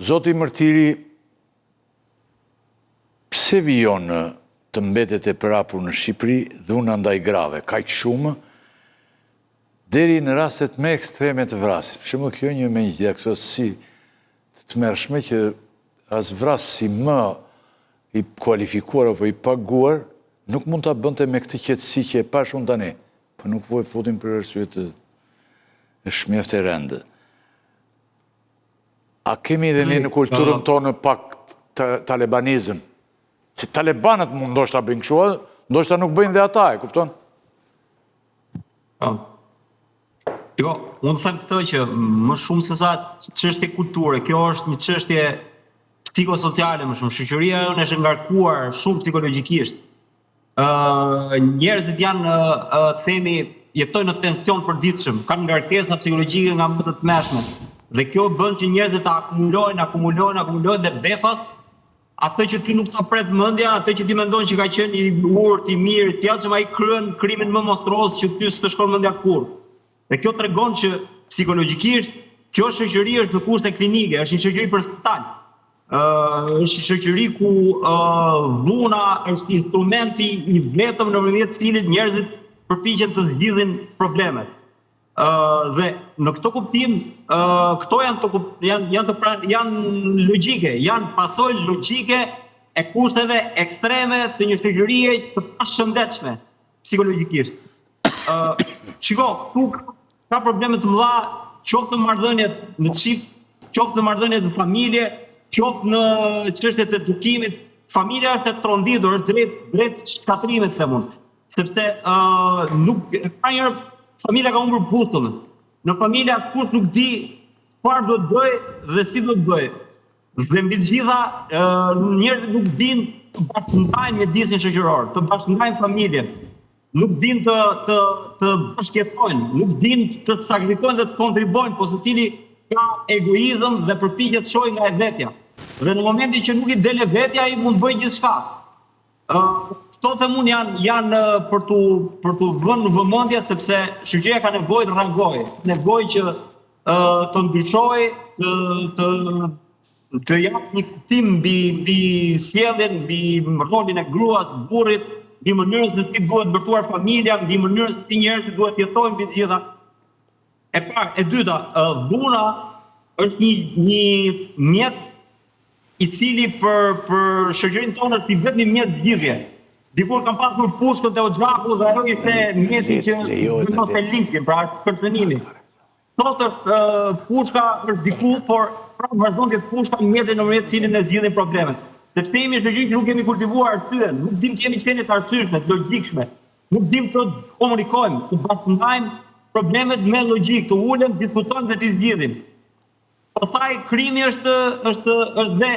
Zoti Mërtiri, pse vijon të mbetet e përhapur në Shqipëri dhuna ndaj grave, kaq shumë, deri në rastet më ekstreme të vrasjes? Për shembull, kjo një me një diagnosi të tmerrshme që as vrasësi më i kualifikuar apo i paguar nuk mund ta bënte me këtë qetësi që e pash unë tani, po nuk po e futim për arsye të shmjeft e rëndë. A kemi edhe ne në kulturën tonë pak talebanizëm? Si talebanët mund ndoshta bëjnë kështu, ndoshta nuk bëjnë dhe ata, e kupton? Jo, unë them këtë që më shumë se sa çështje kulture, kjo është një çështje psikosociale më shumë. Shoqëria jonë është ngarkuar shumë psikologjikisht. Njerëzit janë, themi, jetojnë në tension përditshëm, kanë ngarkesa psikologjike nga më të tmerrshme. Dhe kjo bën që njerëzit të akumulojnë dhe befas atë që ti nuk ta pret mendja, atë që ti mendon që ka qenë i urtë, i mirë, i sjellshëm, ai kryen krimin më monstruoz që ty s'të shkon mendja kurrë. Dhe kjo tregon që psikologjikisht kjo shoqëri është në kushte klinike, është një shoqëri për spital. Është një shoqëri ku dhuna është instrumenti i vetëm nëpërmjet cilit njerëzit përpiqen të zgjidhin problemet. Dhe në këtë kuptim, këto janë logjike, janë pasojë logjike e kushteve ekstreme të një shoqërie të pashëndetshme psikologjikisht. Shiko, tu ka probleme të mëdha, qoftë në marrëdhëniet në çift, qoftë në marrëdhëniet në familje, qoftë në çështjet e edukimit. Familja është e tronditur, është drejt shkatrimit, them unë. Sepse nuk ka një familja ka humbur pustullën. Në familja kush nuk di çfarë do të bëj dhe si do të bëj. Dhe mbi të gjitha njerëzit nuk dinë të bashkëndajnë mjedisin shoqëror, të bashkëndajnë familjen. Nuk dinë të bashkëjetojnë, nuk dinë të sakrifikojnë dhe të kontribojnë, po secili ka egoizëm dhe përpiqet të shojë nga e vetja. Dhe në momentin që nuk i del e vetja, ai mund të bëjë gjithçka. Këto them unë janë për tu vënë në vëmendje, sepse shoqëria ka nevojë të reagojë, nevojë që të ndryshojë, të japë një kuptim mbi sjelljen, mbi rolin e gruas, burrit, mbi mënyrën se si duhet mbërtuar familja, mbi mënyrën se si njerëzit duhet jetojnë mbi të gjitha. E dyta, dhuna është një mjet i cili për shoqërinë tonë është i vetmi mjet zgjidhje. Dikur kam pasur pushkën te Oxhaku dhe ajo ishte mjeti që bënte linkin, pra është personimi. Sot është pushka për diku, por pra vazhdon të pushka mjeti në mënyrë të cilin e zgjidhin problemet. Sepse jemi shoqëri që nuk kemi kultivuar arsyen, nuk dim të jemi qenie të arsyeshme, të logjikshme, nuk dim të komunikojmë, të bashkëndajmë problemet me logjik, të ulem, diskutojmë dhe të zgjidhim. Pastaj krimi është dhe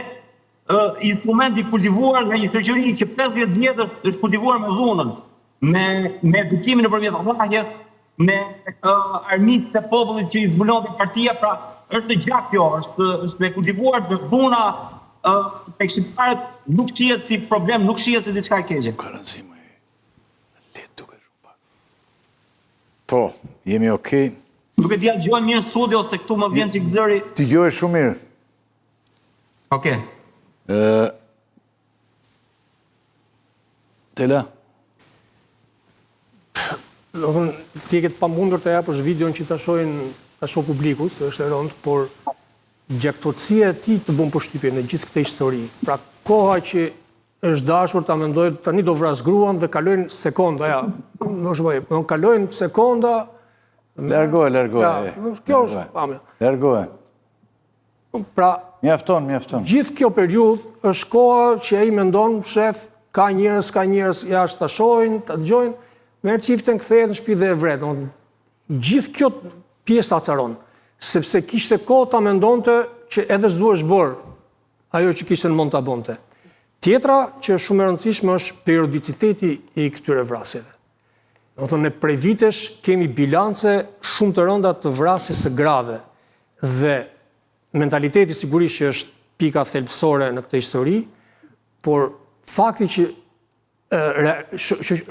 instrument i kultivuar nga një shoqëri që 50 vjet është kultivuar me dhunën, me edukimin nëpërmjet rrahjes, me armiqtë e popullit që i zbulon partia, pra është gjatë kjo, është e kultivuar dhe dhuna tek shqiptarët nuk shihet si problem, nuk shihet si diçka e keqe. Po, jemi okay. Nuk e dia dëgjoj mirë në studio se këtu më vjen çik zëri. Ti dëgjoj shumë mirë. Okej. Tela? Ti e ke pamundur të japësh videon që ta shoh publiku, se është e rëndë, por gjaktësia e tij të bën përshtypje në gjithë këtë histori. Pra koha që është dashur ta mendoj tani do vras gruan dhe kalojnë sekonda, ja. Nuk kalojnë sekonda. Largohe. Kjo është pamja. Largohe. Pra, mjafton. Gjithë kjo periudhë është koha që ai mendon, shef, ka njerëz jashtë ta shohin, ta dëgjojnë, merr çiften, kthehet në shtëpi dhe e vret. Gjithë kjo pjesë ta acaron, sepse kishte kohë ta mendonte që edhe s'duhesh bër ajo që kishte në mend ta bënte. Tjetra që është shumë e rëndësishme është periodiciteti i këtyre vrasjeve. Ne prej vitesh kemi bilance shumë të rënda të vrasjes së grave dhe mentaliteti sigurisht që është pika thelbësore në këtë histori, por fakti që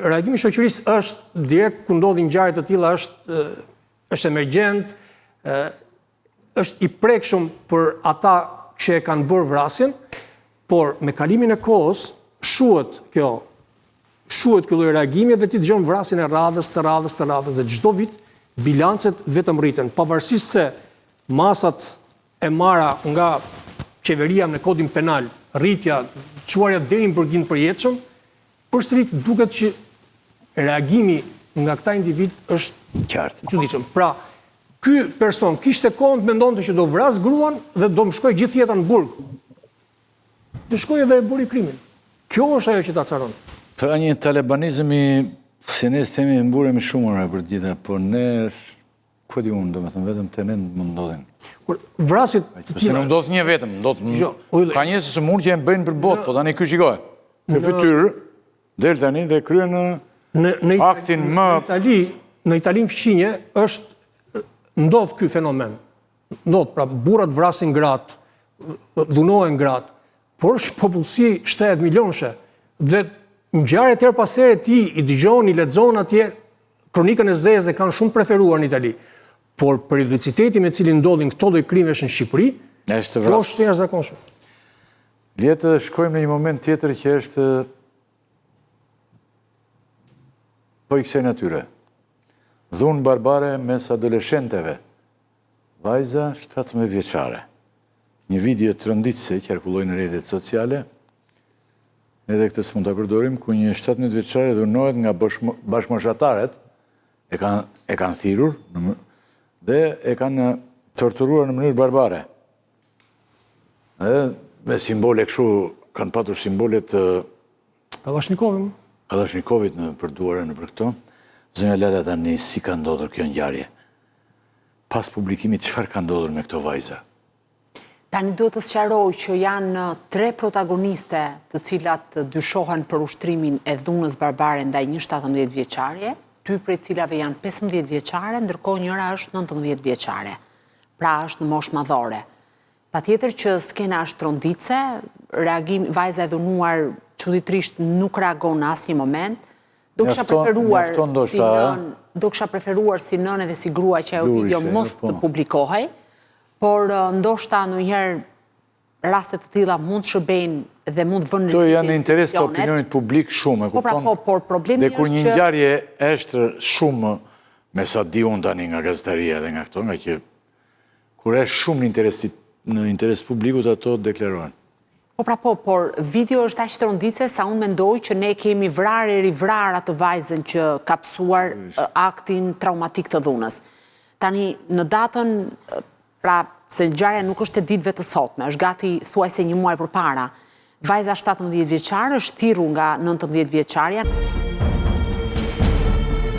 reagimi i shoqërisë është direkt kur ndodhin ngjarje të tilla është emergjent, është i prekshëm për ata që e kanë bërë vrasjen, por me kalimin e kohës shuhet kjo lloj reagimi dhe ti dëgjon vrasjen e radhës dhe çdo vit bilancet vetëm rriten, pavarësisht se masat e marra nga qeveria në kodin penal, rritja, çuarja deri në burgim përjetshëm, përsëri duket që reagimi nga këta individ është Qartë. çuditshëm. Pra, ky person kishte kohën të mendonte që do vras gruan dhe do më shkojë gjithë jeta në burg. Të shkojë dhe e bëri krimin. Kjo është ajo që ta caron. Pra një talibanizmi, se ne themi mburemi shumë për gjitha, por ne, ku di unë, do me thëmë vetëm të ne më ndodhin. Vrasit të Se nuk ndodh një vetëm, ka njësë së mund që e më bëjnë për botë, po tani ky shikoj. Në fytyrë, deri tani dhe kryen aktin më... Në Itali në fqinje ndodh ky fenomen. Ndodh, pra burrat vrasin gratë, dhunohen gratë, por është popullsi 70 milionëshe dhe ngjarje tërë pas here ti i dëgjon, i lexon atje kronikën e zezë dhe kanë shumë preferuar në Itali. Por periodiciteti me cilin ndodhin këto lloj krimesh në Shqipëri, kjo është të jashtëzakonshme. Le të shkojmë në një moment tjetër që është po i kësaj natyre. Dhunë barbare mes adoleshenteve. Vajza 17 vjeçare. Një video të rënditëse që qarkulloi në rrjetet sociale, edhe këtë s'mund ta përdorim, ku një 17 vjeçare dhunohet nga bashkëmoshataret, e kanë thirrur dhe e kanë torturuar në mënyrë barbare. Edhe me simbole kështu, kanë patur simbole të Kalashnikovit në përduare në për këto. Zënja Lala tani si ka ndodhur kjo ngjarje? Pas publikimit çfarë ka ndodhur me këto vajza? Tani duhet të sqaroj që janë 3 protagoniste të cilat dyshohen për ushtrimin e dhunës barbare ndaj një 17 vjeçare, 2 prej cilave janë 15 vjeçare, ndërkohë njëra është 19 vjeçare. Pra është në moshë madhore. Patjetër që skena është tronditse, vajza e dhunuar çuditërisht nuk reagon në asnjë moment. Do kisha preferuar si nënë dhe si grua që ajo video mos të publikohej, por ndoshta ndonjëherë raste të tilla mund të shërbejnë dhe mund të vënë në këto janë në interes të opinionit publik shumë, e kupton? Por problemi dhe kur një ngjarje është shumë, me sa di unë tani nga gazetaria dhe nga këto, nga që kur është shumë në interes publikut ato deklarohen. Por video është aq tronditse sa unë mendoj që ne kemi vrarë e rivrar atë vajzën që ka pësuar aktin traumatik të dhunës. Tani në datën, pra se ngjarja nuk është e ditëve të sotme, është gati thuajse një muaj përpara. Vajza 17 vjeçare është thirrur nga 19 vjeçarja.